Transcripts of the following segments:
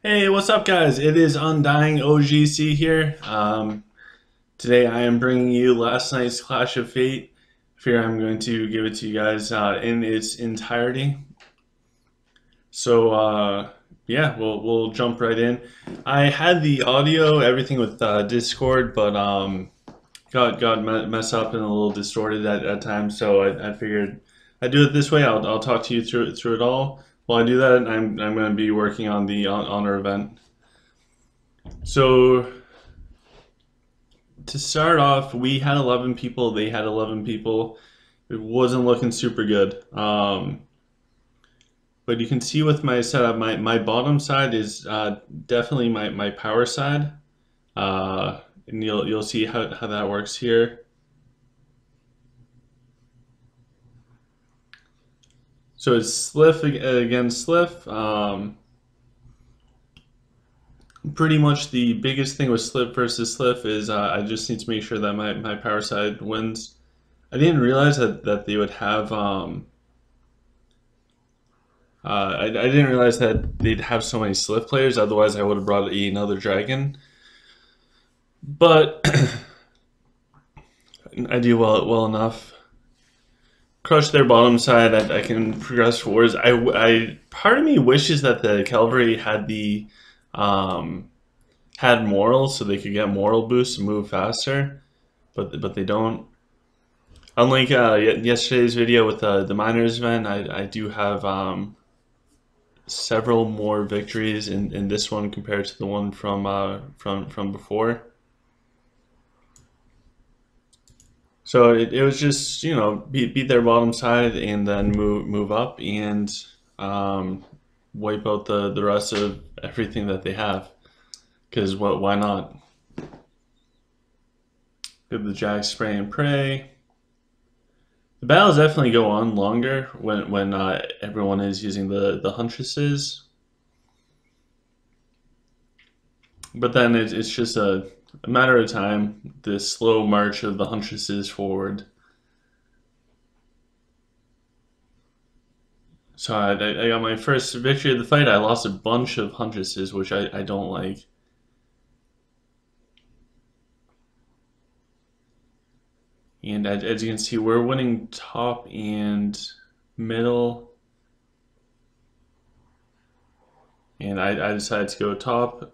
Hey, what's up, guys? It is Undying OGC here. Today I am bringing you last night's Clash of Fate. Here I'm going to give it to you guys in its entirety. So yeah, we'll jump right in. I had the audio, everything with Discord, but got messed up and a little distorted at times. So I figured I'd do it this way. I'll talk to you through it all. While I do that, I'm going to be working on the honor event. So to start off, we had 11 people, they had 11 people. It wasn't looking super good. But you can see with my setup, my bottom side is definitely my power side. And you'll see how that works here. So it's Slyph against Slyph. Pretty much the biggest thing with Slyph versus Slyph is I just need to make sure that my power side wins. I didn't realize that they would have I didn't realize that they'd have so many Slyph players. Otherwise, I would have brought another dragon. But I do well enough. Crush their bottom side. I can progress forwards. Part of me wishes that the cavalry had the had morals so they could get moral boosts and move faster, but they don't. Unlike yesterday's video with the miners event, I do have several more victories in this one compared to the one from before. So it was just, you know, beat their bottom side and then move up and wipe out the rest of everything that they have. Because why not? Give the Jack spray and pray. The battles definitely go on longer when everyone is using the huntresses. But then it's just a matter of time, the slow march of the huntresses forward. So I got my first victory of the fight. I lost a bunch of huntresses, which I don't like. And as you can see, we're winning top and middle. And I decided to go top.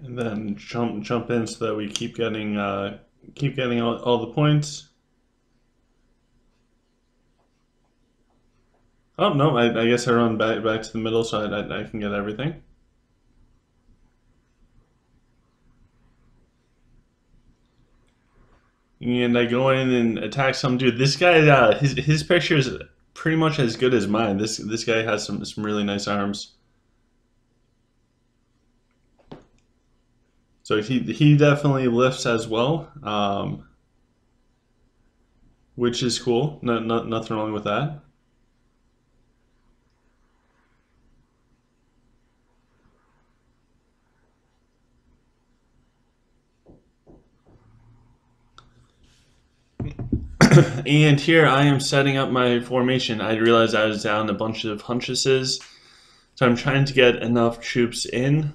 And then jump in so that we keep getting all the points. Oh no, I guess I run back to the middle so I can get everything. And I go in and attack some dude. This guy, his picture is pretty much as good as mine. This guy has some really nice arms. So he definitely lifts as well, which is cool. Nothing wrong with that. And here I am setting up my formation. I realized I was down a bunch of huntresses, so I'm trying to get enough troops in.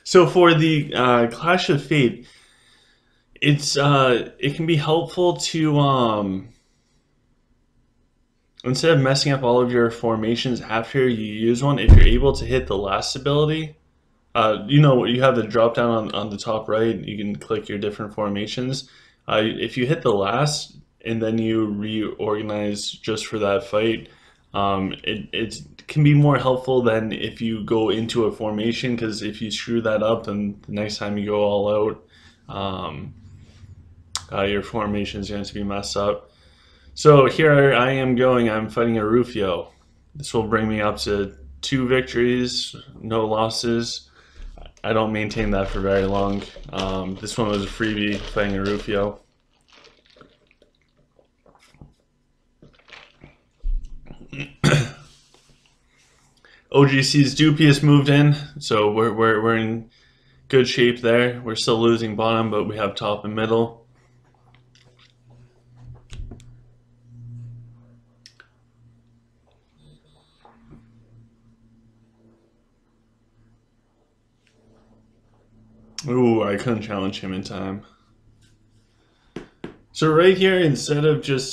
So for the Clash of Fate, it can be helpful to instead of messing up all of your formations after you use one, if you're able to hit the last ability, you know, you have the drop down on the top right. You can click your different formations. If you hit the last and then you reorganize just for that fight, it can be more helpful than if you go into a formation, because if you screw that up, then the next time you go all out, your formation is going to be messed up. So here I am going, I'm fighting a Rufio. This will bring me up to 2 victories, no losses. I don't maintain that for very long. This one was a freebie, fighting a Rufio. OGC's Dupious moved in, so we're in good shape there. We're still losing bottom, but we have top and middle. Ooh, I couldn't challenge him in time. So right here, instead of just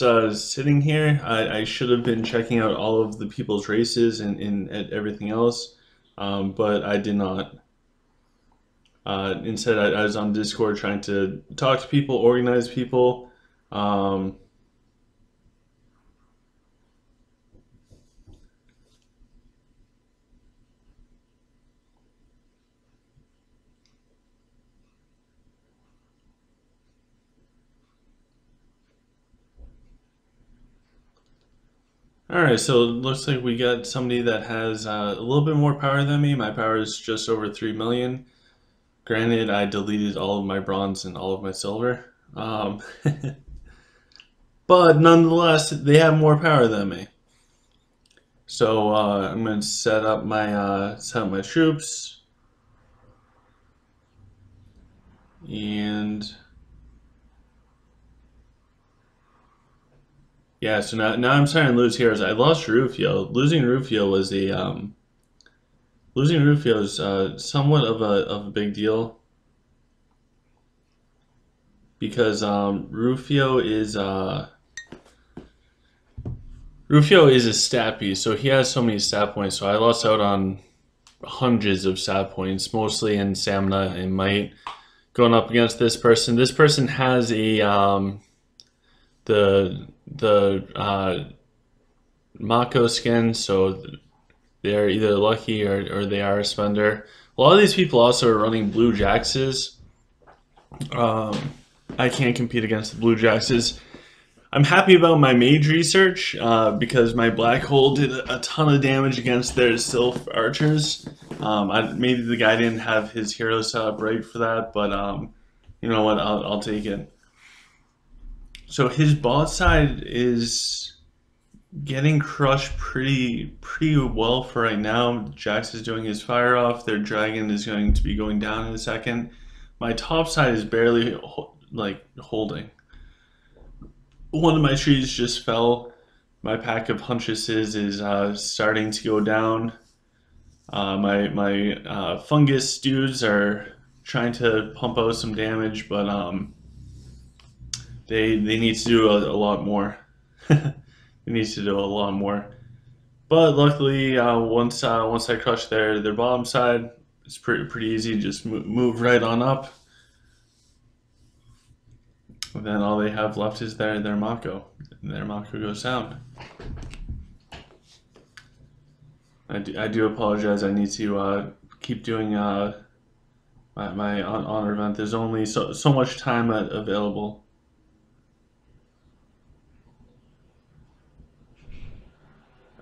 sitting here, I should have been checking out all of the people's races and everything else, but I did not. Instead, I was on Discord trying to talk to people, organize people. Um, all right, so it looks like we got somebody that has a little bit more power than me. My power is just over 3 million. Granted, I deleted all of my bronze and all of my silver. But nonetheless, they have more power than me. So I'm going to set up my troops, and yeah. So now I'm starting to lose heroes. I lost Rufio. Losing Rufio is somewhat of a big deal because Rufio is a stat beast, so he has so many stat points. So I lost out on hundreds of stat points, mostly in stamina and might, going up against this person. This person has a the Mako skin, so they're either lucky or they are a spender. A lot of these people also are running blue jaxes. I can't compete against the blue jaxes. I'm happy about my mage research because my black hole did a ton of damage against their Slyph archers. Maybe the guy didn't have his hero set up right for that, but you know what? I'll take it. So his bot side is getting crushed pretty well for right now. Jax is doing his fire off. Their dragon is going to be going down in a second. My top side is barely like holding. One of my trees just fell. My pack of huntresses is starting to go down. My fungus dudes are trying to pump out some damage, but they need to do a lot more. They need to do a lot more. But luckily, once I crush their bottom side, it's pretty easy. Just move right on up. And then all they have left is their Mako. And their Mako goes down. I do apologize. I need to keep doing my honor event. There's only so much time available.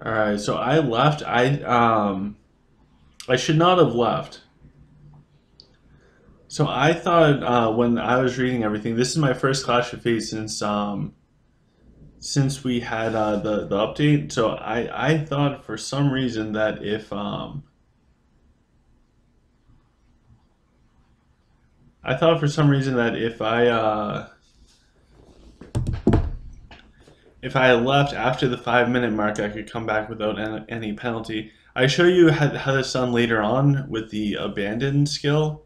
All right, so I left. I should not have left. So I thought when I was reading everything, this is my first Clash of Fate since we had the update. So I thought for some reason that if I thought for some reason that if I had left after the 5 minute mark, I could come back without any penalty. I show you how this done later on with the abandon skill.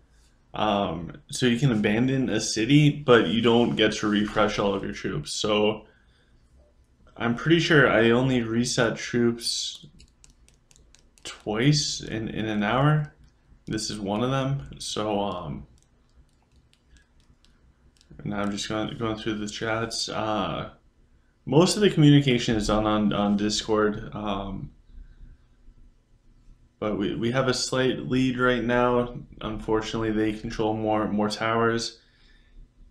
So you can abandon a city, but you don't get to refresh all of your troops. So I'm pretty sure I only reset troops twice in an hour. This is one of them. So now I'm just going through the chats. Most of the communication is done on Discord. But we have a slight lead right now. Unfortunately, they control more towers.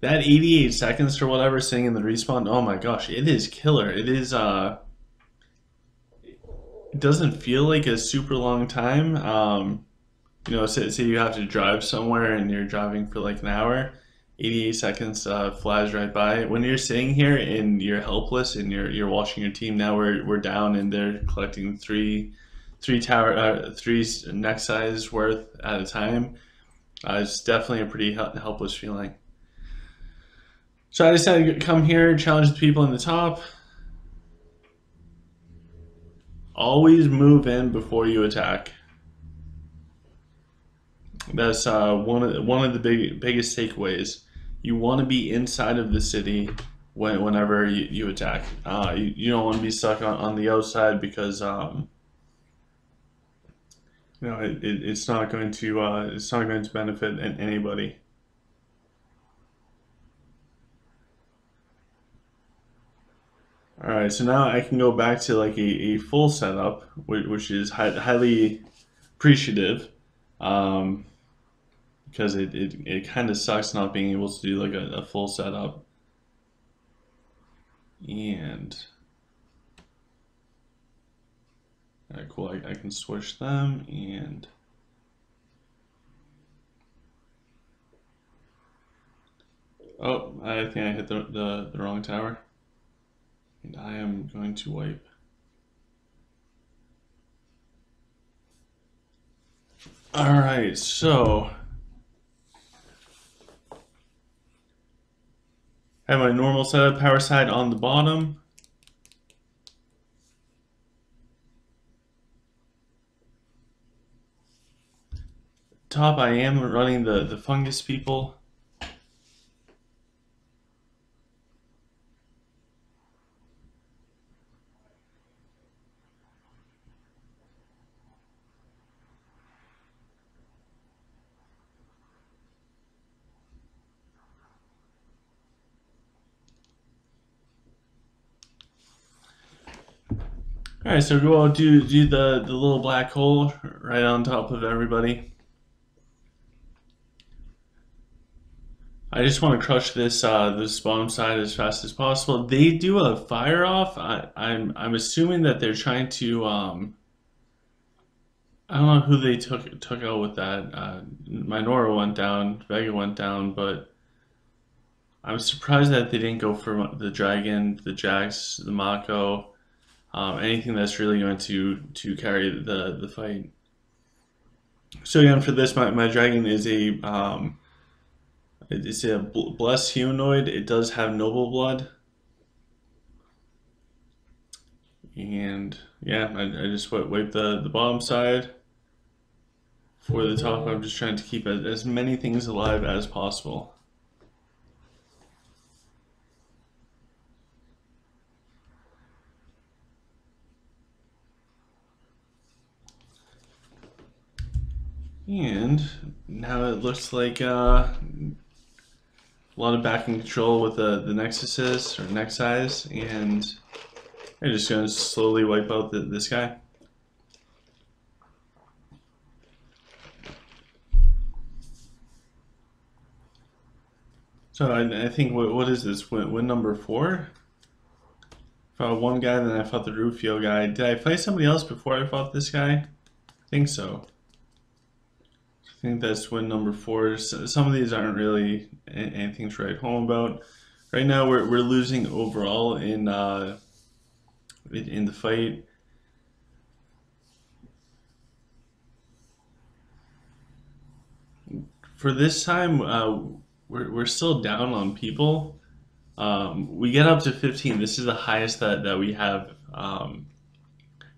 That 88 seconds or whatever sitting in the respawn, oh my gosh, it is killer. It is it doesn't feel like a super long time. You know, say you have to drive somewhere and you're driving for like an hour, 88 seconds flies right by. When you're sitting here and you're helpless and you're watching your team, now we're down and they're collecting three neck size worth at a time. It's definitely a pretty helpless feeling. So I decided to come here, challenge the people in the top. Always move in before you attack. That's one of the biggest takeaways. You want to be inside of the city whenever you attack. You don't want to be stuck on the outside because it's not going to benefit anybody. All right, so now I can go back to like a full setup, which is highly appreciative, um, because it kind of sucks not being able to do like a full setup. And all right, cool. I can switch them and oh, I think I hit the wrong tower, and I am going to wipe. All right, so I have my normal setup, power side on the bottom. Top, I am running the fungus people. All right, so go do the little black hole right on top of everybody. I just want to crush this bottom side as fast as possible. They do a fire off. I'm assuming that they're trying to I don't know who they took out with that. Minora went down, Vega went down, but I'm surprised that they didn't go for the dragon, the Jax, the Mako, anything that's really going to carry the fight. So again, for this, my dragon is it's a blessed humanoid. It does have noble blood, and yeah, I just wipe the bottom side. For the top, I'm just trying to keep as many things alive as possible. And now it looks like a lot of back and control with the Nexuses or Nexis, and I'm just going to slowly wipe out this guy. So I think what is this win number 4? Fought one guy, then I fought the Rufio guy. Did I fight somebody else before I fought this guy? I think so. I think that's win number 4. Some of these aren't really anything to write home about. Right now we're losing overall in the fight. For this time, we're still down on people. We get up to 15. This is the highest that we have in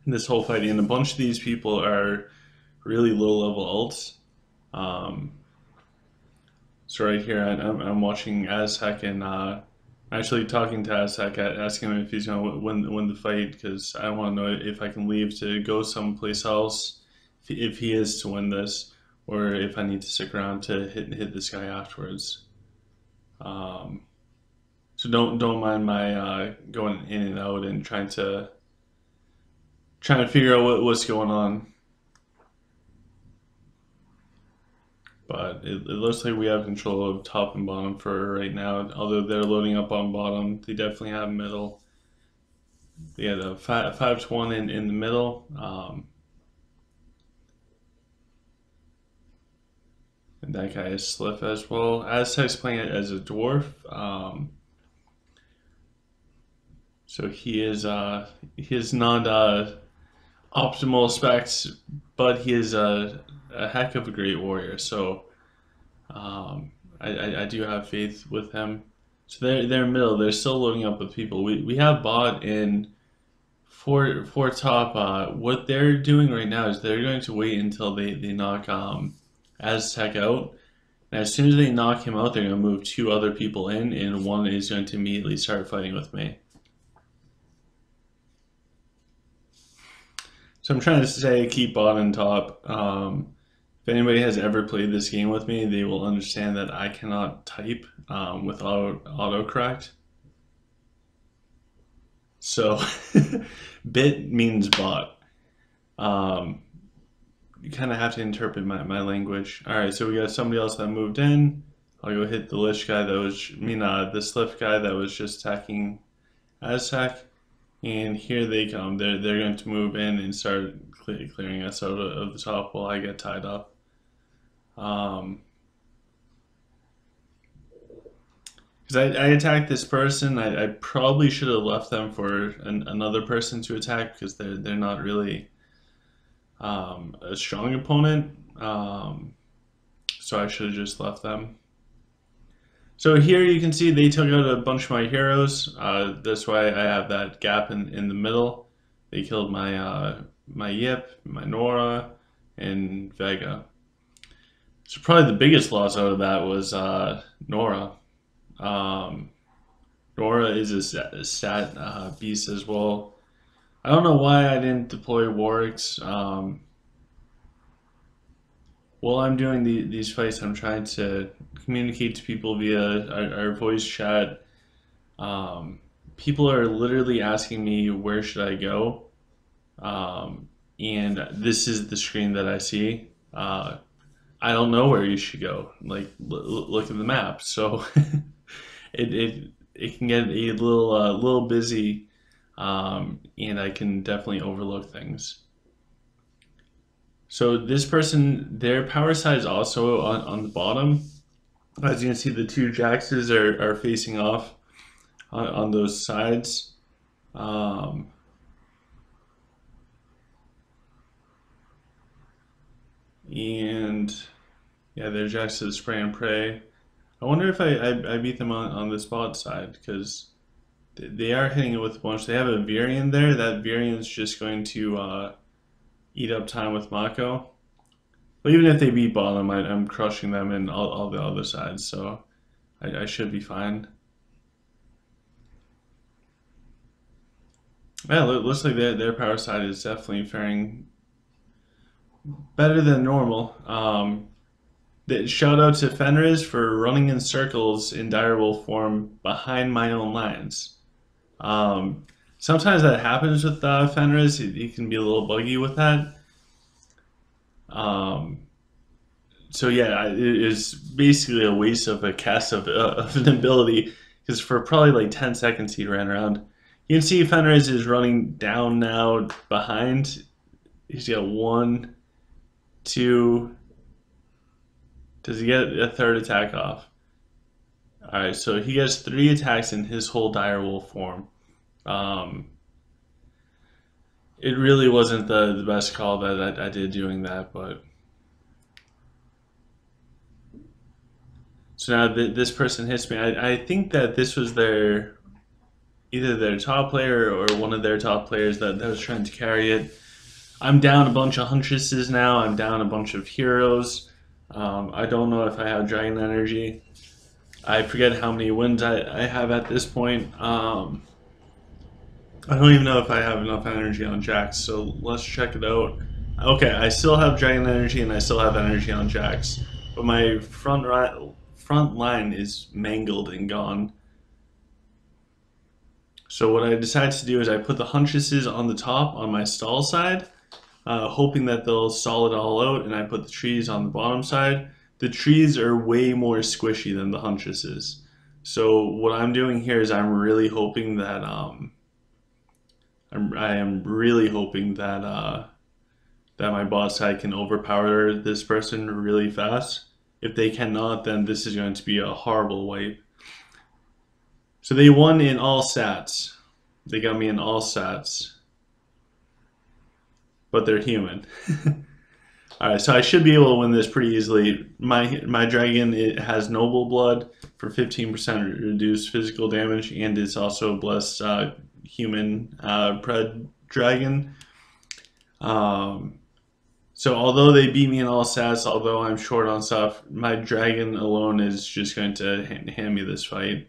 this whole fight, and a bunch of these people are really low level alts. So right here, I'm watching Aztec and actually talking to Aztec, asking him if he's going to win the fight, because I want to know if I can leave to go someplace else if he is to win this, or if I need to stick around to hit this guy afterwards. So don't mind my going in and out and trying to figure out what's going on. But it looks like we have control of top and bottom for right now. Although they're loading up on bottom, they definitely have middle. Yeah, the 5 to 1 in the middle. And that guy is Slyph as well. Aztec's playing it as a dwarf. So he is not optimal specs, but he is a heck of a great warrior. So I do have faith with him. So they're middle. They're still loading up with people. We have bot in for top. What they're doing right now is they're going to wait until they knock Aztec out. And as soon as they knock him out, they're going to move 2 other people in, and one is going to immediately start fighting with me. So I'm trying to say keep bottom top. If anybody has ever played this game with me, they will understand that I cannot type with autocorrect. So bit means bot. You kind of have to interpret my language. All right, so we got somebody else that moved in. I'll go hit the Lich guy that was, the Slyph guy that was just attacking Aztec. And here they come. They're going to move in and start clearing us out of the top while I get tied up. Because I attacked this person, I probably should have left them for another person to attack because they're not really a strong opponent. So I should have just left them. So here you can see they took out a bunch of my heroes. That's why I have that gap in the middle. They killed my my Yip, my Nora, and Vega. So probably the biggest loss out of that was Nora. Nora is a stat beast as well. I don't know why I didn't deploy Warwicks. While I'm doing these fights, I'm trying to communicate to people via our voice chat. People are literally asking me where should I go, and this is the screen that I see. I don't know where you should go. Like, look at the map. So it can get a little busy, and I can definitely overlook things. So this person, their power side is also on the bottom. As you can see, the 2 Jaxes are facing off on those sides. And yeah, their Jaxes spray and pray. I wonder if I beat them on the spot side, because they are hitting it with a bunch. They have a Virion there. That Virion's just going to eat up time with Mako. But even if they beat bottom, I'm crushing them in all the other sides, so I should be fine. Yeah, it looks like their power side is definitely faring better than normal. Shout out to Fenris for running in circles in direwolf form behind my own lines. Sometimes that happens with Fenris. He can be a little buggy with that. So yeah, it is basically a waste of a cast of an ability, because for probably like 10 seconds he ran around. You can see Fenris is running down now behind. He's got 1, 2. Does he get a 3rd attack off? Alright, so he gets 3 attacks in his whole direwolf form. It really wasn't the best call that I did doing that, but... So now this person hits me. I think that this was either their top player or one of their top players that was trying to carry it. I'm down a bunch of Huntresses now. I'm down a bunch of heroes. I don't know if I have Dragon Energy. I forget how many wins I have at this point. I don't even know if I have enough energy on Jax, so let's check it out. Okay, I still have Dragon Energy and I still have energy on Jax, but my front line is mangled and gone. So what I decided to do is I put the Huntresses on the top on my stall side, hoping that they'll stall it all out, and I put the trees on the bottom side. The trees are way more squishy than the Huntresses. So what I'm doing here is I'm really hoping that I am really hoping that that my bot side can overpower this person really fast. If they cannot, then this is going to be a horrible wipe. So they won in all stats. They got me in all stats. But they're human. Alright, so I should be able to win this pretty easily. My dragon, it has noble blood for 15% reduced physical damage, and it's also blessed human pred dragon. So So although they beat me in all stats, although I'm short on stuff, my dragon alone is just going to hand me this fight.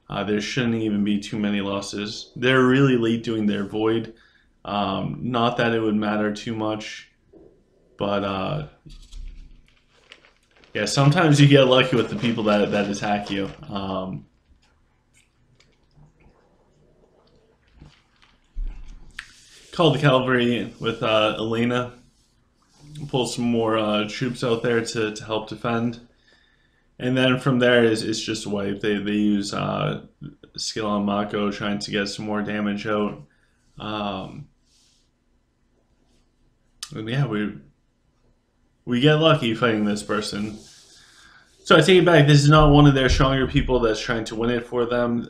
There shouldn't even be too many losses. They're really late doing their void. Not that it would matter too much, but yeah, sometimes you get lucky with the people that attack you. Call the cavalry with Elena. Pull some more troops out there to help defend. And then from there is just wipe. They use skill on Mako, trying to get some more damage out. And yeah, we get lucky fighting this person. So I take it back. This is not one of their stronger people that's trying to win it for them.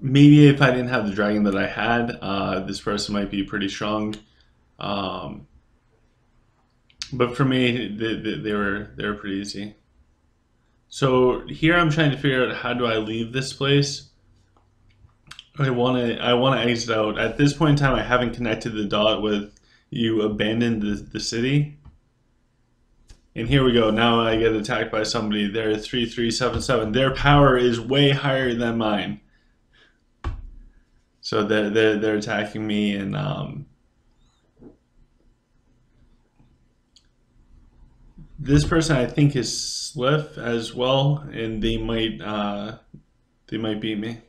Maybe if I didn't have the dragon that I had, this person might be pretty strong. But for me, they were pretty easy. So here I'm trying to figure out, how do I leave this place? I want to exit out. At this point in time, I haven't connected the dot with you abandoned the city. And here we go. Now I get attacked by somebody. They're 3377. Their power is way higher than mine. So they're attacking me, and this person I think is Slyph as well, and they might beat me.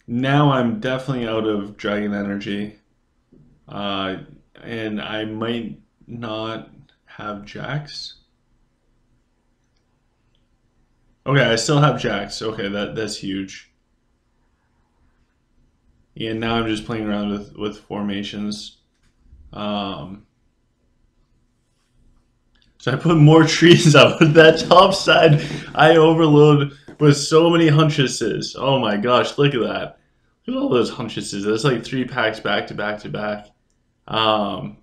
Now I'm definitely out of dragon energy, and I might not have Jax. Okay, I still have Jax. Okay, that's huge. Yeah, now I'm just playing around with formations. So I put more trees up. That top side I overload with so many hunchesses. Oh my gosh, look at that. Look at all those hunchesses. That's like 3 packs back to back to back. And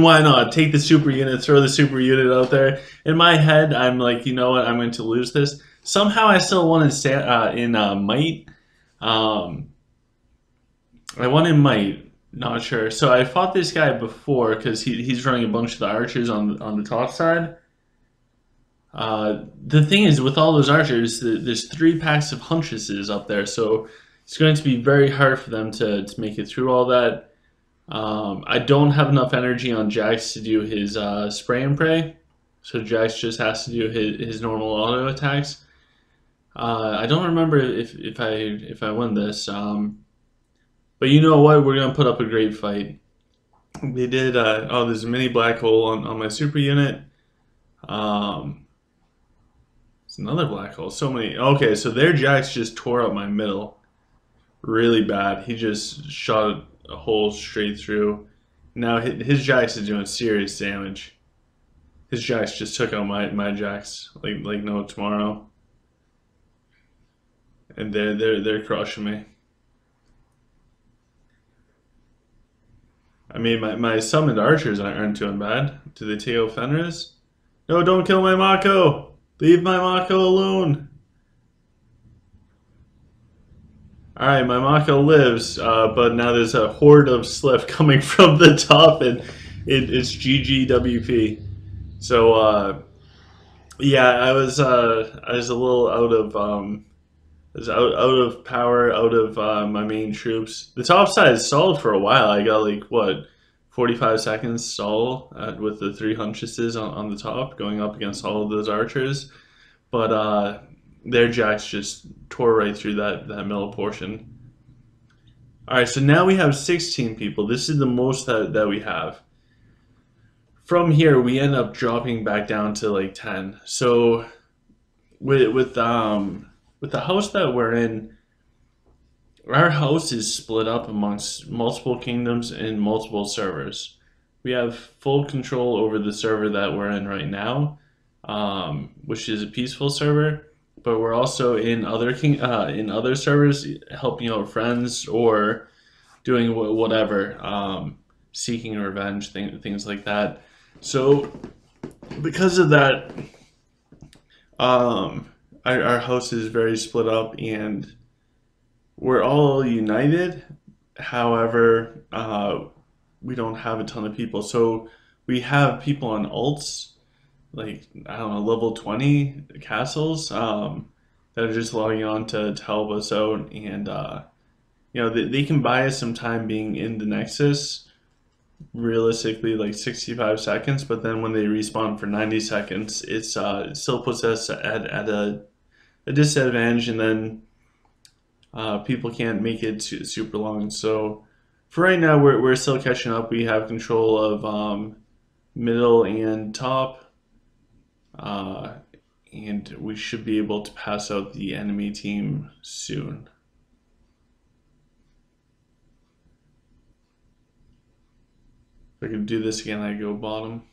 why not? Take the super unit, throw the super unit out there. In my head, I'm like, you know what? I'm going to lose this. Somehow I still want to stay in Might. I won in Might, not sure. So I fought this guy before because he's running a bunch of the archers on the top side. The thing is, with all those archers, there's 3 packs of huntresses up there, so it's going to be very hard for them to make it through all that. I don't have enough energy on Jax to do his spray and pray, so Jax just has to do his normal auto attacks. I don't remember if I win this. But you know what? We're gonna put up a great fight. They did. Oh, there's a mini black hole on my super unit. It's another black hole. So many. Okay, so their Jax just tore up my middle, really bad. He just shot a hole straight through. Now his Jax is doing serious damage. His Jax just took out my Jax like no tomorrow, and they're crushing me. I mean, my summoned archers aren't doing bad. Do they take out Fenris? No, don't kill my Mako! Leave my Mako alone! Alright, my Mako lives, but now there's a horde of Slyph coming from the top, and it's GGWP. So, yeah, I was a little out of out of power, out of my main troops. The top side is solid for a while. I got like, what, 45 seconds stall with the 3 huntresses on the top going up against all of those archers. But their Jax just tore right through that middle portion. Alright, so now we have 16 people. This is the most that we have. From here, we end up dropping back down to like 10. So with the house that we're in, our house is split up amongst multiple kingdoms and multiple servers. We have full control over the server that we're in right now, which is a peaceful server. But we're also in other servers, helping out friends or doing whatever, seeking revenge, things like that. So because of that, our house is very split up, and we're all united. However, we don't have a ton of people. So we have people on alts, like, I don't know, level 20 castles, that are just logging on to help us out. And, they can buy us some time being in the Nexus, realistically like 65 seconds, but then when they respawn for 90 seconds, it still puts us at a disadvantage, and then people can't make it super long. So for right now, we're still catching up. We have control of middle and top, uh, and we should be able to pass out the enemy team soon. If I can do this again, I go bottom.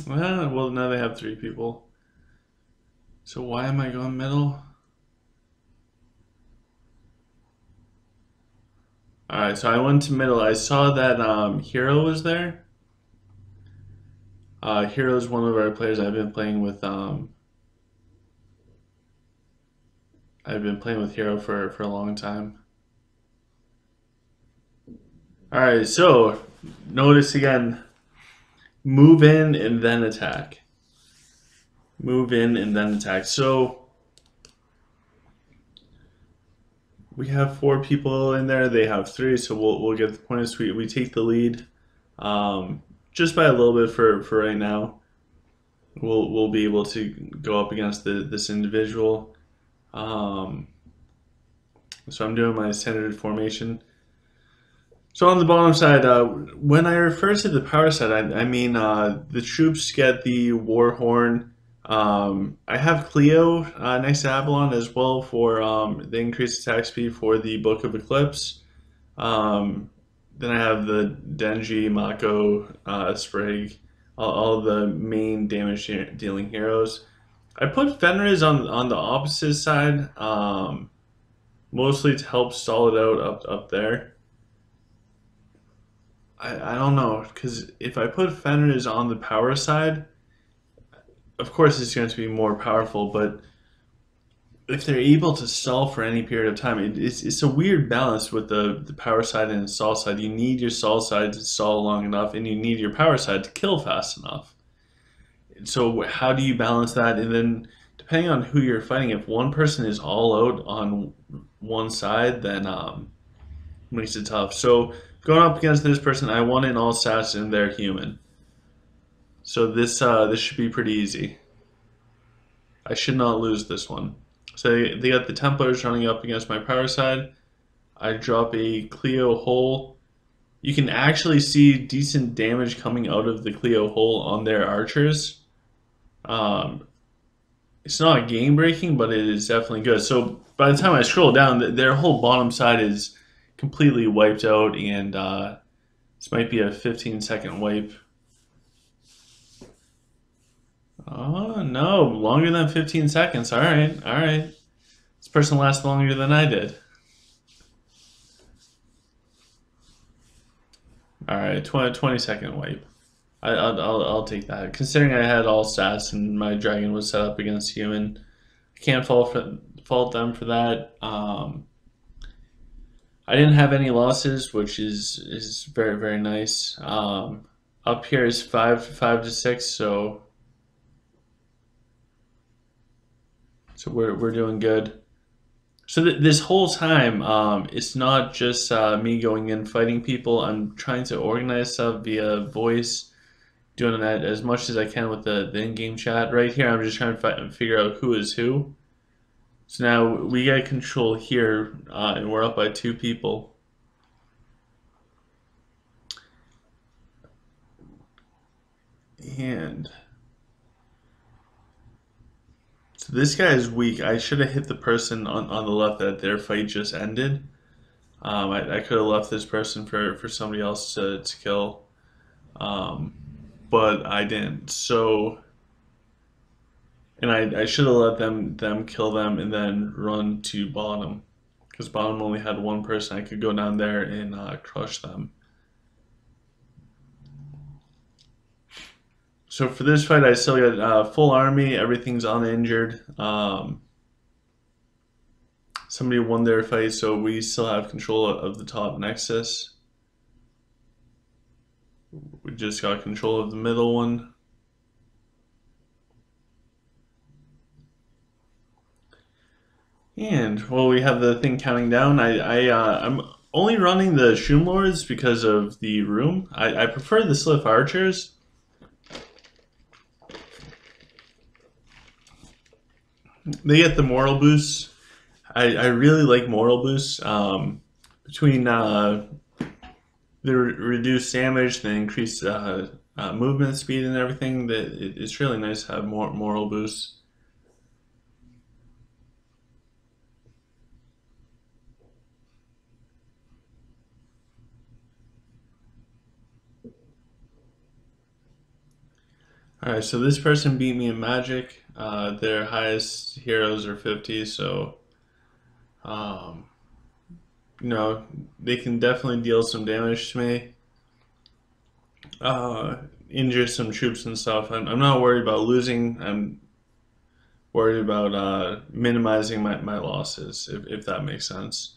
Well, now they have 3 people. So why am I going middle? Alright, so I went to middle. I saw that Hero was there. Hero is one of our players I've been playing with. I've been playing with Hero for a long time. Alright, so notice again, move in and then attack. Move in and then attack. So we have 4 people in there. They have 3, so we'll get the points. We take the lead, just by a little bit for right now. We'll be able to go up against this individual. So I'm doing my standard formation. So on the bottom side, when I refer to the power side, I mean the troops get the war horn. I have Cleo next to Avalon as well for the increased attack speed for the Book of Eclipse. Then I have the Denji, Mako, Sprig, all the main damage dealing heroes. I put Fenris on the opposite side, mostly to help stall it out up there. I don't know, because if I put Fenris on the power side, of course it's going to be more powerful, but if they're able to stall for any period of time, it's a weird balance with the power side and the stall side. You need your stall side to stall long enough, and you need your power side to kill fast enough. So how do you balance that? And then depending on who you're fighting, if one person is all out on one side, then makes it tough. So going up against this person, I want an all assassin and they're human. So this should be pretty easy. I should not lose this one. So they got the Templars running up against my power side. I drop a Cleo hole. You can actually see decent damage coming out of the Cleo hole on their archers. It's not game breaking, but it is definitely good. So by the time I scroll down, their whole bottom side is completely wiped out, and this might be a 15-second wipe. Oh, no, longer than 15 seconds. All right, all right. This person lasts longer than I did. All right, 20-second wipe. I'll take that. Considering I had all stats and my dragon was set up against human, I can't fault them for that. I didn't have any losses, which is very, very nice. Up here is 5 to 6, so we're doing good. So this whole time, it's not just me going in fighting people. I'm trying to organize stuff via voice, doing that as much as I can with the in-game chat. Right here, I'm just trying to figure out who is who. So now we get control here, and we're up by 2 people. And so this guy is weak. I should have hit the person on the left that their fight just ended. I could have left this person for somebody else to kill, but I didn't. So, and I should have let them kill them and then run to bottom, because bottom only had 1 person. I could go down there and crush them. So for this fight, I still got full army. Everything's uninjured. Somebody won their fight, so we still have control of the top nexus. We just got control of the middle one. And well, we have the thing counting down. I'm only running the Shroom Lords because of the room. I prefer the Slyph Archers. They get the moral boosts. I really like moral boosts. Between the reduced damage, the increased movement speed, and everything, it's really nice to have more moral boosts. Alright, so this person beat me in Magic. Their highest heroes are 50, so um, you know, they can definitely deal some damage to me. Injure some troops and stuff. I'm not worried about losing. I'm worried about minimizing my losses, if that makes sense.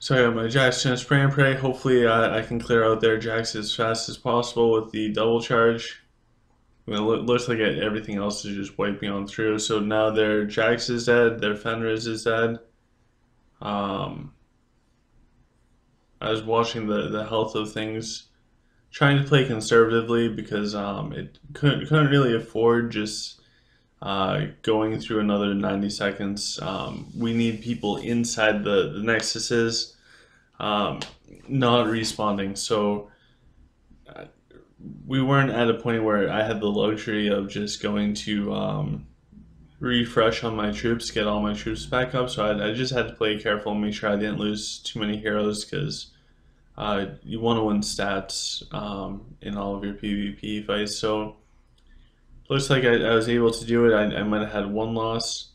So I got my Jax gonna spray and pray. Hopefully I can clear out their Jax as fast as possible with the double charge. Well, it looks like everything else is just wiping on through. So now their Jax is dead, their Fenris is dead. Um, I was watching the health of things, trying to play conservatively because it couldn't really afford just going through another 90 seconds. We need people inside the Nexuses, not respawning. So uh, we weren't at a point where I had the luxury of just going to refresh on my troops, get all my troops back up. So I just had to play careful and make sure I didn't lose too many heroes because you want to win stats in all of your PvP fights. So looks like I was able to do it. I might have had one loss.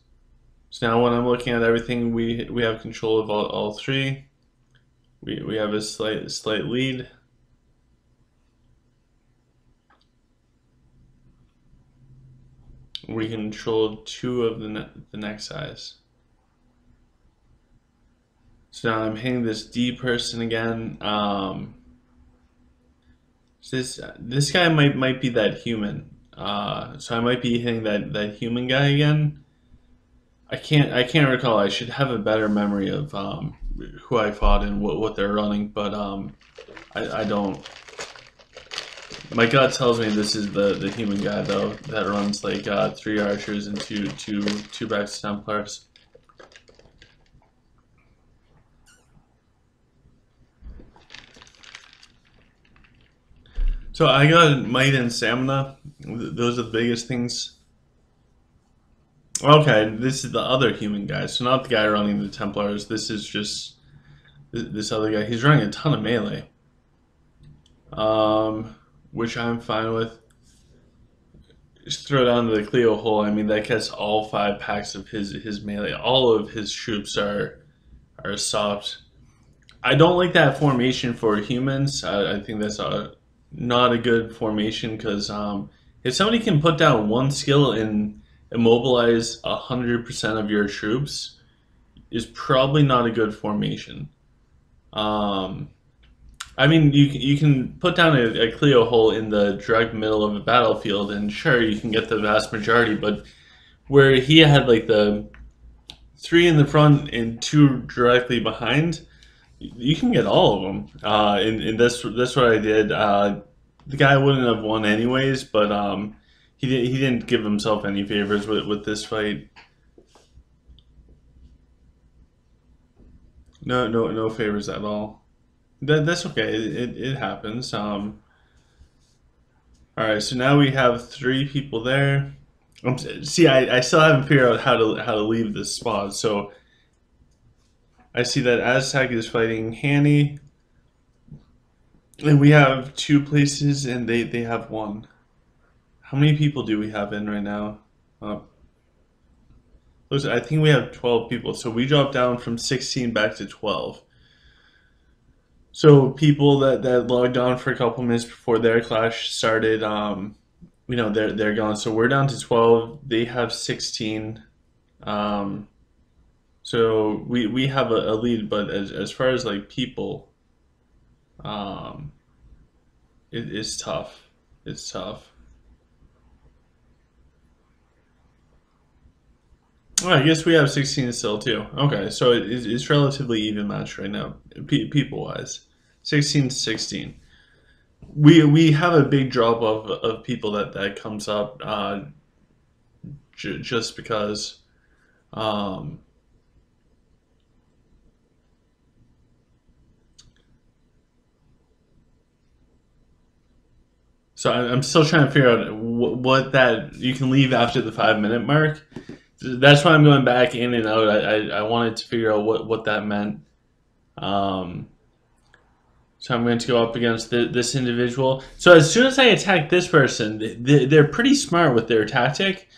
So now when I'm looking at everything, we have control of all three. We have a slight lead. We control two of the next eyes. So now I'm hitting this D person again. This guy might be that human. So I might be hitting that human guy again. I can't recall. I should have a better memory of who I fought and what they're running, but I don't. My gut tells me this is the human guy though that runs like 3 archers and two Rex Templars. So I got might and stamina. Those are the biggest things. Okay, this is the other human guy. So not the guy running the Templars. This is just this other guy. He's running a ton of melee, which I'm fine with. Just throw down the Cleo hole. I mean, that gets all 5 packs of his melee. All of his troops are stopped. I don't like that formation for humans. I think that's not a good formation because if somebody can put down one skill and immobilize 100% of your troops, is probably not a good formation. Um, I mean, you can put down a Cleo hole in the direct middle of a battlefield, and sure, you can get the vast majority. But where he had like the 3 in the front and 2 directly behind, you can get all of them. And that's what I did. The guy wouldn't have won anyways, but he didn't give himself any favors with this fight. No favors at all. That's okay. It happens. All right, so now we have 3 people there. See, I still haven't figured out how to leave this spot. So I see that Aztec is fighting Hanny, and we have 2 places, and they have 1. How many people do we have in right now? Listen, I think we have 12 people, so we dropped down from 16 back to 12. So people that logged on for a couple minutes before their clash started, they're gone. So we're down to 12. They have 16. So we have a lead, but as far as like people, um, it's tough. It's tough. Oh, I guess we have 16 still too. Okay, so it's relatively even match right now, people wise, 16 to 16. We have a big drop of people that comes up just because. Um, so I'm still trying to figure out what that you can leave after the 5 minute mark. That's why I'm going back in and out. I wanted to figure out what that meant. Um, so I'm going to go up against this individual. So as soon as I attack this person, they're pretty smart with their tactic.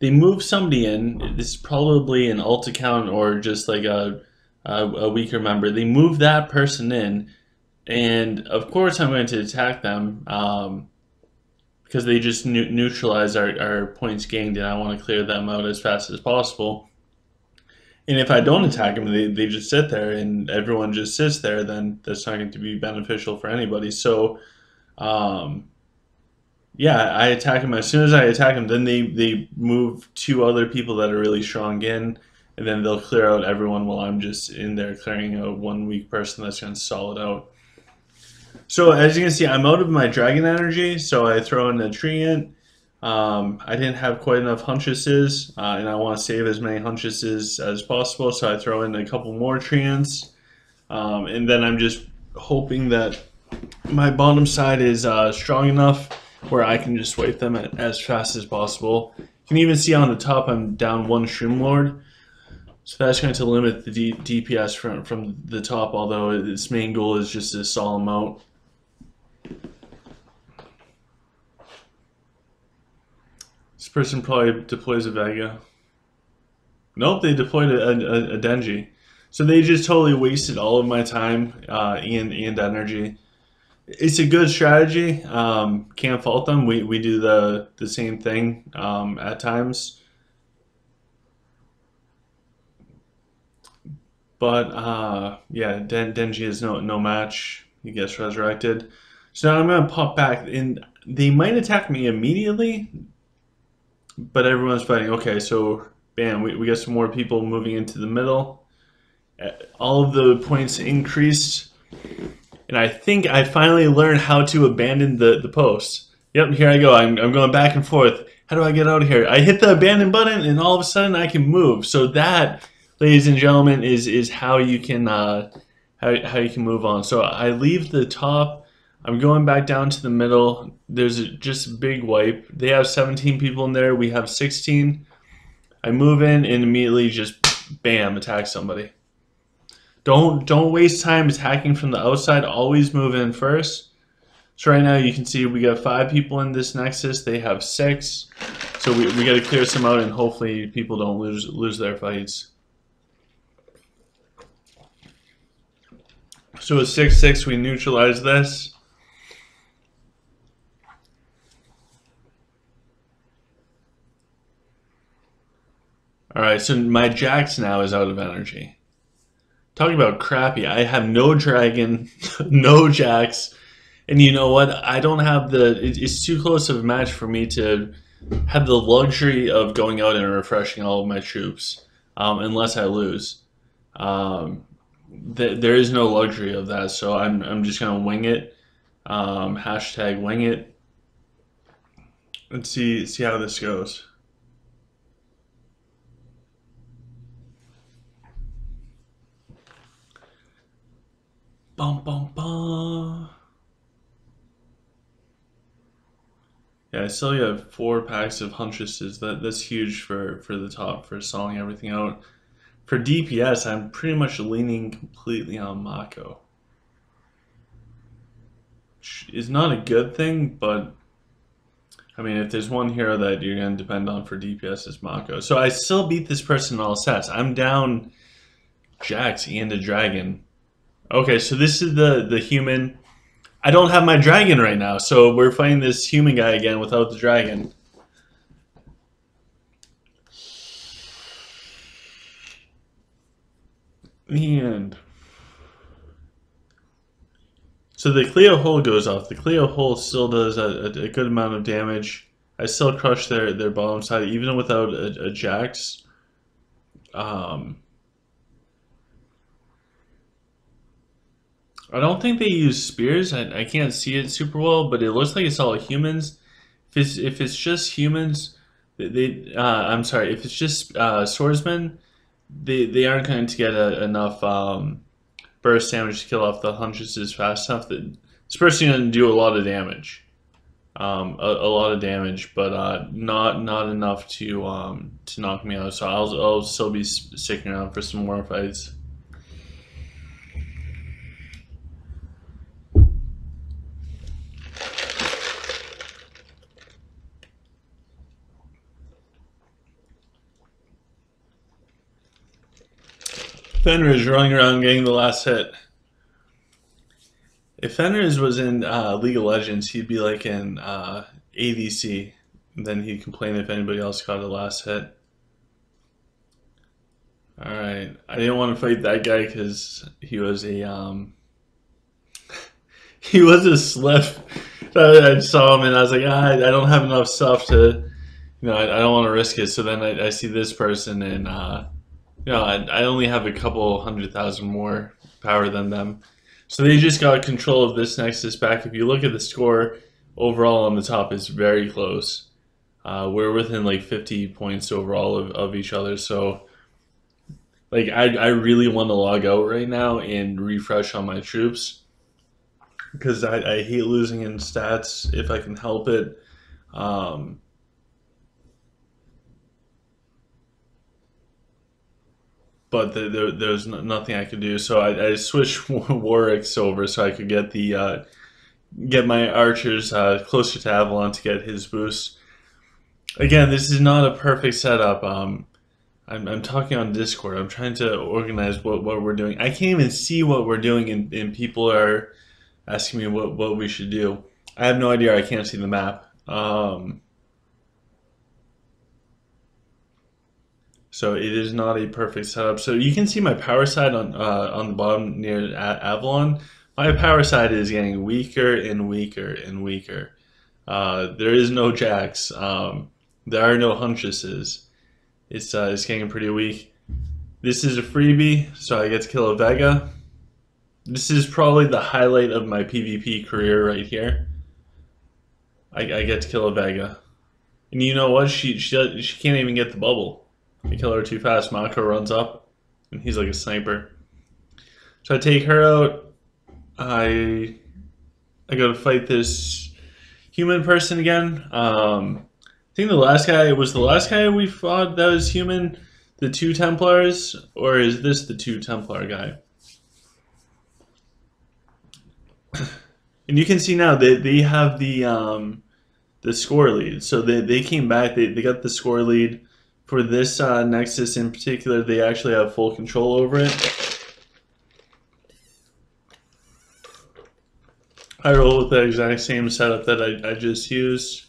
They move somebody in. This is probably an alt account or just like a weaker member. They move that person in, and of course I'm going to attack them because they just neutralize our points gained, and I want to clear them out as fast as possible. And if I don't attack them, they just sit there, and everyone just sits there. Then that's not going to be beneficial for anybody. So um, yeah, I attack them. As soon as I attack them, then they move two other people that are really strong in, and then they'll clear out everyone while I'm just in there clearing out one weak person that's going to stall it out. So as you can see, I'm out of my dragon energy, so I throw in a treant. I didn't have quite enough hunchesses, and I want to save as many hunchesses as possible, so I throw in a couple more treants. And then I'm just hoping that my bottom side is strong enough where I can just wipe them as fast as possible. You can even see on the top I'm down one Shroom Lord. So that's going to limit the DPS from the top, although its main goal is just to stall them out. This person probably deploys a Vega. Nope, they deployed a Denji. So they just totally wasted all of my time and energy. It's a good strategy. Can't fault them. We do the same thing at times. But yeah, Denji is no match. He gets resurrected. So now I'm gonna pop back, and they might attack me immediately, but everyone's fighting. Okay, so bam, we got some more people moving into the middle. All of the points increased, and I think I finally learned how to abandon the post. Yep, here I go. I'm going back and forth. How do I get out of here? I hit the abandon button, and all of a sudden I can move. So that, ladies and gentlemen, is how you can how you can move on. So I leave the top. I'm going back down to the middle. There's just a big wipe. They have 17 people in there. We have 16. I move in and immediately just bam, attack somebody. Don't waste time attacking from the outside. Always move in first. So right now you can see we got 5 people in this Nexus. They have 6. So we got to clear some out, and hopefully people don't lose their fights. So with 6-6 we neutralize this. Alright, so my Jax now is out of energy. Talking about crappy, I have no dragon, no Jax, and you know what? I don't have it's too close of a match for me to have the luxury of going out and refreshing all of my troops, unless I lose. There is no luxury of that, so I'm just gonna wing it. Hashtag wing it. Let's see how this goes. Bum bum bum. Yeah, I still have 4 packs of Huntresses. That's huge for the top for stalling everything out. For DPS, I'm pretty much leaning completely on Mako. Which is not a good thing, but I mean, if there's one hero that you're going to depend on for DPS, it's Mako. So I still beat this person in all sets. I'm down Jax and a dragon. Okay, so this is the human. I don't have my dragon right now, so we're fighting this human guy again without the dragon. And so the Cleo hull goes off. The Cleo hull still does a good amount of damage. I still crush their bottom side even without a Jax. Um, I don't think they use spears. I can't see it super well, but it looks like it's all humans. If it's just humans, I'm sorry. If it's just swordsmen, they aren't going to get enough burst damage to kill off the huntresses fast enough. That this person going to do a lot of damage, a lot of damage, but not enough to knock me out. So I'll still be sticking around for some more fights. Fenris running around getting the last hit. If Fenris was in League of Legends, he'd be like in ADC. And then he'd complain if anybody else got the last hit. Alright. I didn't want to fight that guy because he was a he was a Slyph. I saw him and I was like, I don't have enough stuff to, I don't want to risk it. So then I see this person and I only have a couple 100,000 more power than them. So they just got control of this Nexus back. If you look at the score, overall on the top is very close. We're within like 50 points overall of each other. So like I really want to log out right now and refresh on my troops. Because I hate losing in stats if I can help it. But there's nothing I could do. So I switched Warwick's over so I could get get my archers closer to Avalon to get his boost. Again, this is not a perfect setup. I'm talking on Discord. I'm trying to organize what we're doing. I can't even see what we're doing, and people are asking me what we should do. I have no idea. I can't see the map. So it is not a perfect setup. So you can see my power side on the bottom near Avalon. My power side is getting weaker and weaker and weaker. There is no Jax. There are no Huntresses. It's getting pretty weak. This is a freebie, so I get to kill a Vega. This is probably the highlight of my PvP career right here. I get to kill a Vega. And you know what? She can't even get the bubble. I kill her too fast. Mako runs up, and he's like a sniper. So I take her out. I go to fight this human person again. I think the last guy we fought that was human. The 2 Templars, or is this the 2 Templar guy? And you can see now they have the score lead. So they came back. They got the score lead. For this Nexus in particular, they actually have full control over it. I roll with the exact same setup that I just used.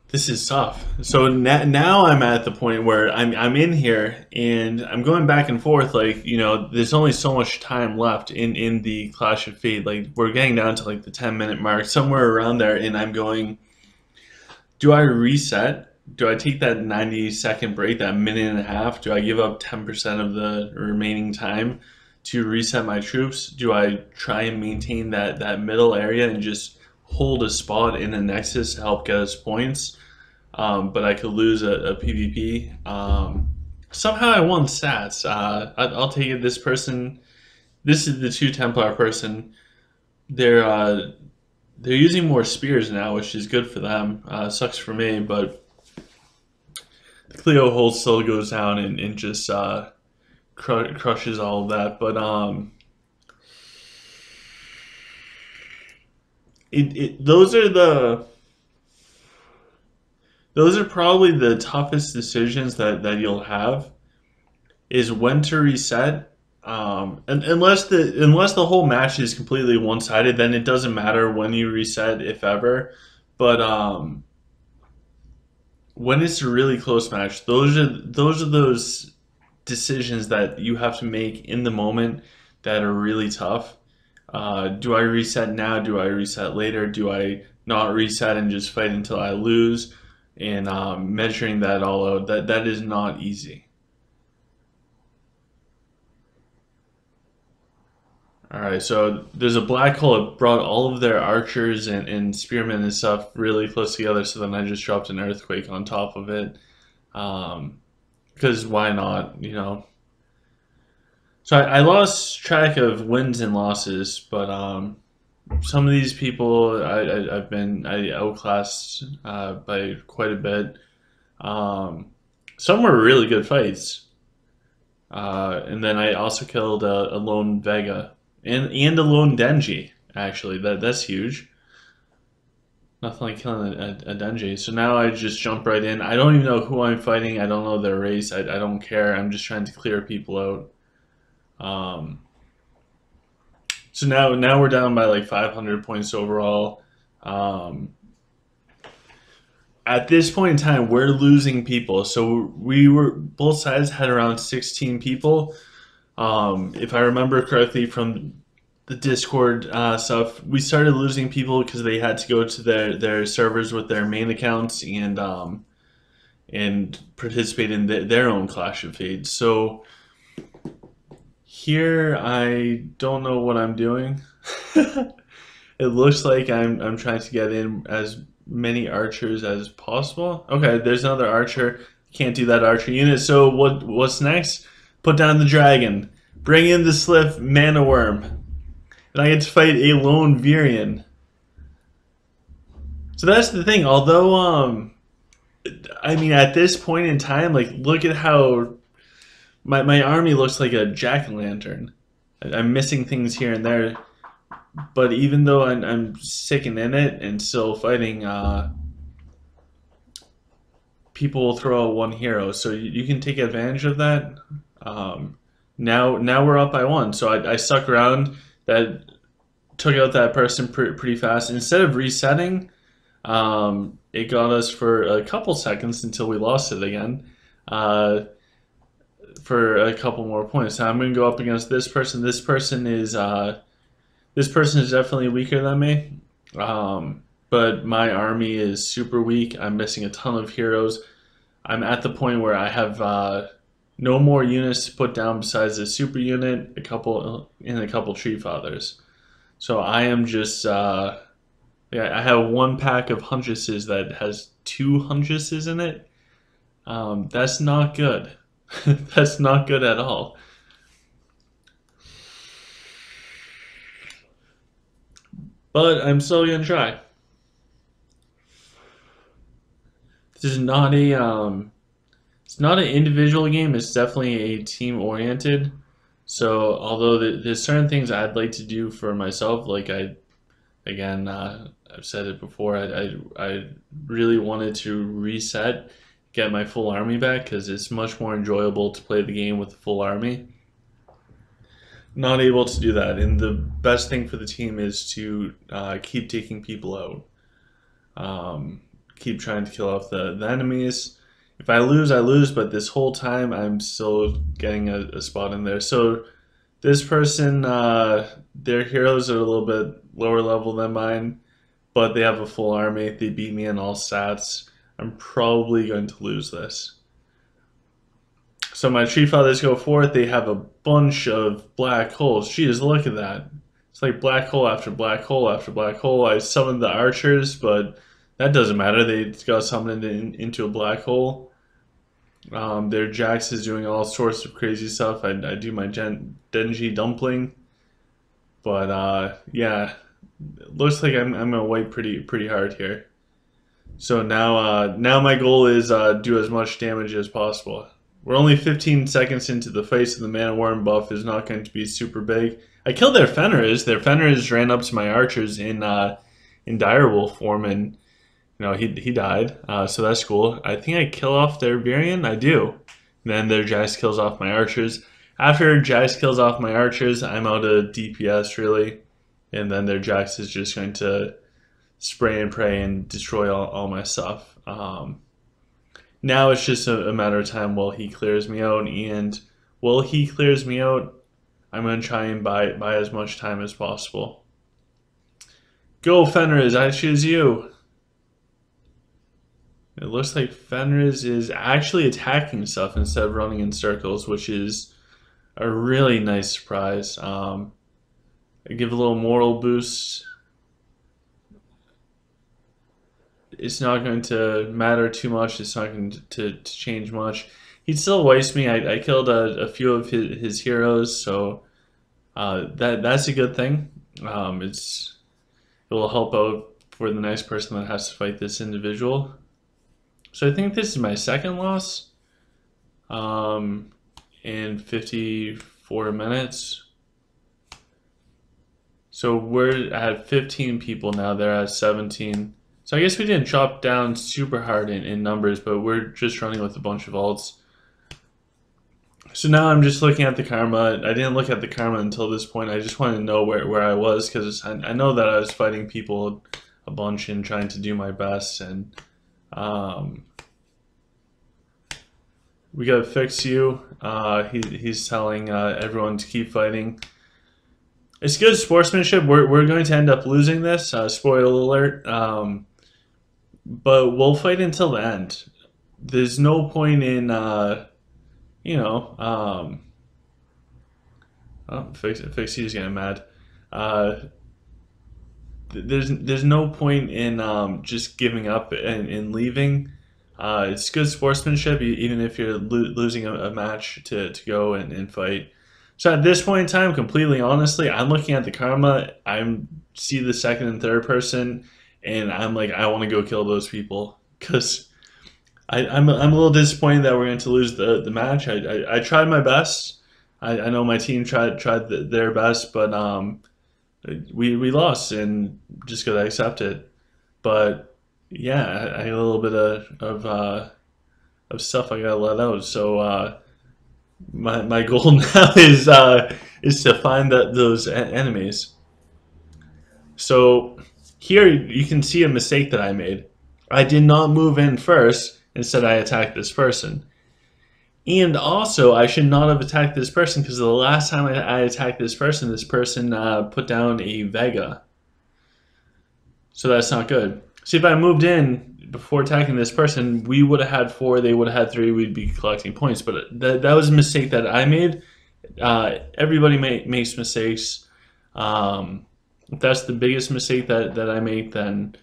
This is tough. So now I'm at the point where I'm in here and I'm going back and forth. Like, there's only so much time left in the Clash of Fate. Like, we're getting down to like the 10-minute mark, somewhere around there, and I'm going, do I reset? Do I take that 90-second break, that minute and a half? Do I give up 10% of the remaining time to reset my troops? Do I try and maintain that middle area and just hold a spot in the Nexus to help get us points? But I could lose a PvP. Somehow I won stats. I'll take it. This is the 2 Templar person. They're using more spears now, which is good for them. Sucks for me, but the Cleo hull still goes down and just crushes all of that. But those are probably the toughest decisions that you'll have, is when to reset. And unless the whole match is completely one-sided, then it doesn't matter when you reset, if ever. But when it's a really close match, those decisions that you have to make in the moment that are really tough. Do I reset now? Do I reset later? Do I not reset and just fight until I lose? And measuring that all out, that is not easy. All right, so there's a black hole that brought all of their archers and spearmen and stuff really close together. So then I just dropped an earthquake on top of it. Um, because why not? So I lost track of wins and losses, but some of these people I outclassed by quite a bit. Um, some were really good fights, and then I also killed a lone Vega and a lone Denji. Actually, that's huge. Nothing like killing a Denji. So now I just jump right in. I don't even know who I'm fighting. I don't know their race. I don't care. I'm just trying to clear people out. Um, so now we're down by like 500 points overall. Um, at this point in time, we're losing people. So we were both sides had around 16 people. If I remember correctly from the Discord stuff, we started losing people because they had to go to their servers with their main accounts and participate in their own Clash of Fades. So here I don't know what I'm doing. It looks like I'm trying to get in as many archers as possible. Okay, there's another archer. Can't do that archer unit. So what's next? Put down the dragon. Bring in the Slyph mana worm. And I get to fight a lone Virion. So that's the thing. Although I mean at this point in time, like look at how my army looks like a jack-o'-lantern. I'm missing things here and there. But even though I'm sticking in it and still fighting, people will throw out one hero. So you can take advantage of that. Now we're up by one. So I stuck around. That took out that person pretty fast. Instead of resetting, it got us for a couple seconds until we lost it again. For a couple more points. Now I'm going to go up against this person. This person is definitely weaker than me, but my army is super weak. I'm missing a ton of heroes. I'm at the point where I have no more units to put down besides a super unit, a couple tree fathers. So I am just yeah, I have one pack of huntresses that has 2 huntresses in it. That's not good. That's not good at all. But I'm still gonna try. This is not a it's not an individual game. It's definitely a team oriented. So although there's certain things I'd like to do for myself, like again I've said it before. I really wanted to reset, get my full army back because it's much more enjoyable to play the game with a full army. Not able to do that, and the best thing for the team is to keep taking people out. Keep trying to kill off the enemies. If I lose, I lose, but this whole time I'm still getting a spot in there. So this person, their heroes are a little bit lower level than mine, but they have a full army. They beat me in all stats. I'm probably going to lose this. So my tree fathers go forth. They have a bunch of black holes. Jeez, look at that. It's like black hole after black hole after black hole. I summoned the archers, but that doesn't matter. They got summoned into a black hole. Their Jax is doing all sorts of crazy stuff. I do my Denji dumpling. But yeah, it looks like I'm gonna wipe pretty hard here. So now my goal is do as much damage as possible. We're only 15 seconds into the fight, so the mana worm buff is not going to be super big. I killed their Fenris. Their Fenris ran up to my archers in direwolf form, and he died. So that's cool. I think I kill off their Virion. I do. And then their Jax kills off my archers. After Jax kills off my archers, I'm out of DPS really, and then their Jax is just going to spray and pray and destroy all my stuff. Now it's just a matter of time while he clears me out, and while he clears me out, I'm going to try and buy as much time as possible. Go, Fenriz, I choose you. It looks like Fenriz is actually attacking stuff instead of running in circles, which is a really nice surprise. I give a little moral boost. It's not going to matter too much. It's not going to change much. He'd still waste me. I killed a few of his heroes, so that's a good thing. It will help out for the next person that has to fight this individual. So I think this is my second loss in 54 minutes. So we're at 15 people now. They're at 17. So I guess we didn't drop down super hard in numbers, but we're just running with a bunch of alts. So now I'm just looking at the karma. I didn't look at the karma until this point. I just wanted to know where I was, because I know that I was fighting people a bunch and trying to do my best. And we gotta fix you. He's telling everyone to keep fighting. It's good sportsmanship. We're going to end up losing this. Spoiler alert. But we'll fight until the end. There's no point in you know, oh, Fixie's getting mad. There's no point in just giving up and leaving. It's good sportsmanship, even if you're losing a match to go and fight. So at this point in time, completely honestly, I'm looking at the karma. I see the second and third person, and I'm like, I want to go kill those people, because I'm a little disappointed that we're going to lose the match. I tried my best. I know my team tried their best, but we lost, and just gotta accept it. But yeah, I got a little bit of stuff I gotta let out. So my goal now is to find those enemies. So here you can see a mistake that I made. I did not move in first. Instead, I attacked this person. And also, I should not have attacked this person, because the last time I attacked this person put down a Vega. So that's not good. See, if I moved in before attacking this person, we would have had 4, they would have had 3, we'd be collecting points. But that was a mistake that I made. Everybody makes mistakes. If that's the biggest mistake that I make, then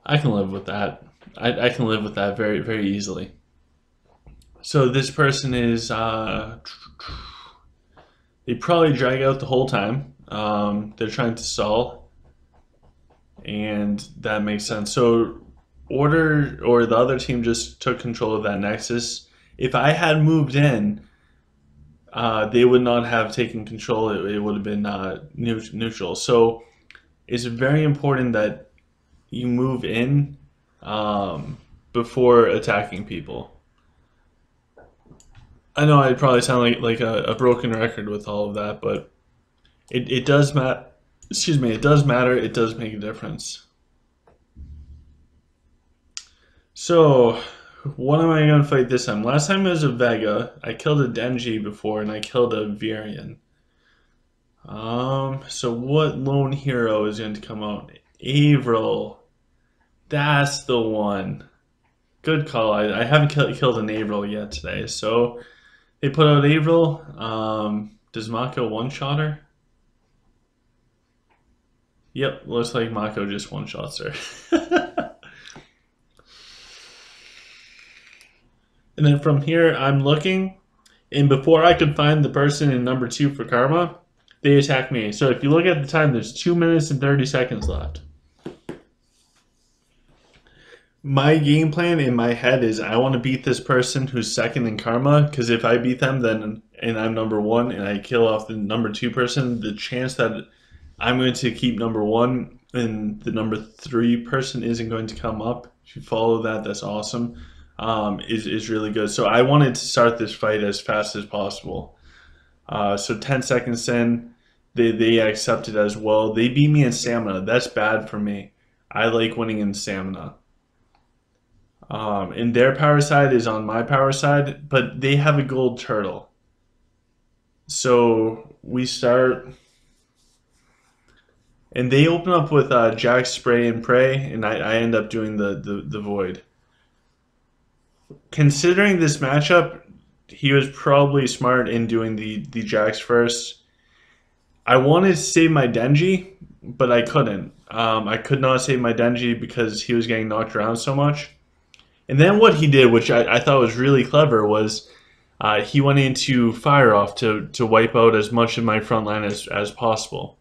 I can live with that. I can live with that very, very easily. So this person is, they probably drag out the whole time. They're trying to stall, and that makes sense. So Order, or the other team, just took control of that Nexus. If I had moved in, they would not have taken control. It would have been neutral. So it's very important that you move in before attacking people. I know I probably sound like a broken record with all of that, but it does matter. Excuse me, it does matter. It does make a difference. So, what am I going to fight this time? Last time it was a Vega. I killed a Denji before, and I killed a Virion. So what lone hero is going to come out? Avril. That's the one. Good call. I haven't killed an Avril yet today. So they put out Avril. Does Mako one-shot her? Yep, looks like Mako just one-shots her. And then from here, I'm looking, and before I could find the person in number 2 for Karma, they attack me. So if you look at the time, there's 2 minutes and 30 seconds left. My game plan in my head is I want to beat this person who's second in Karma, because if I beat them, then and I'm number 1, and I kill off the number 2 person, the chance that I'm going to keep number 1 and the number 3 person isn't going to come up. If you follow that, that's awesome. Is really good. So I wanted to start this fight as fast as possible. So 10 seconds in, they accepted as well. They beat me in stamina. That's bad for me. I like winning in stamina. And their power side is on my power side, but they have a gold turtle. So we start, and they open up with Jack, Spray, and Pray, and I end up doing the Void. Considering this matchup, he was probably smart in doing the Jacks first. I wanted to save my Denji, but I couldn't. I could not save my Denji because he was getting knocked around so much. And then what he did, which I thought was really clever, was he went into Fire Off to wipe out as much of my front line as possible.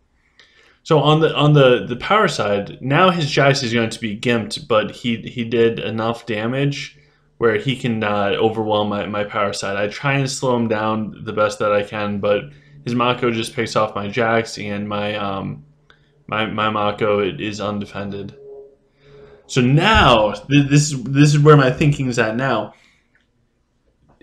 So on the power side, now his Jax is going to be gimped, but he did enough damage where he can overwhelm my power side. I try and slow him down the best that I can, but his Mako just picks off my Jax, and my Mako is undefended. So now this is where my thinking's at now.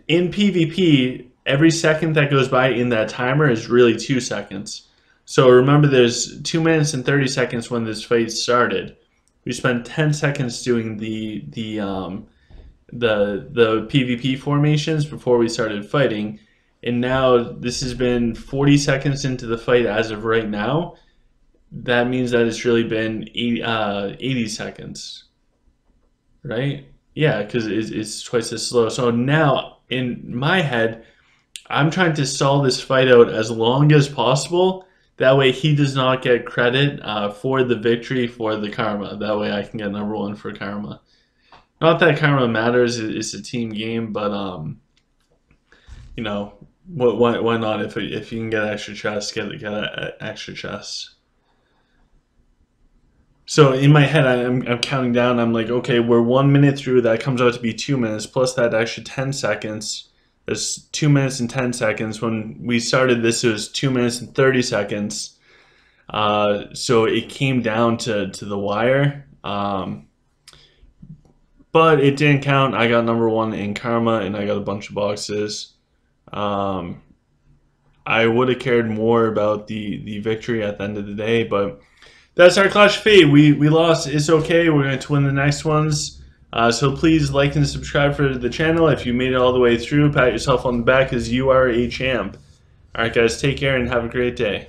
In PvP, every second that goes by in that timer is really 2 seconds. So remember, there's 2 minutes and 30 seconds when this fight started. We spent 10 seconds doing the PvP formations before we started fighting, and now this has been 40 seconds into the fight as of right now. That means that it's really been 80 seconds, right? Yeah, because it's twice as slow. So now in my head, I'm trying to stall this fight out as long as possible. That way he does not get credit for the victory for the karma. That way I can get number 1 for karma. Not that karma matters, it's a team game, but you know, why not? If you can get extra chests, get extra chests. So in my head, I'm counting down. I'm like, okay, we're 1 minute through. That comes out to be 2 minutes plus that extra 10 seconds. That's 2 minutes and 10 seconds. When we started this, it was 2 minutes and 30 seconds. So it came down to the wire. But it didn't count. I got number 1 in karma, and I got a bunch of boxes. I would have cared more about the victory at the end of the day, but that's our Clash of Fate. We lost. It's okay. We're going to win the next ones. So please like and subscribe for the channel. If you made it all the way through, pat yourself on the back because you are a champ. All right, guys, take care and have a great day.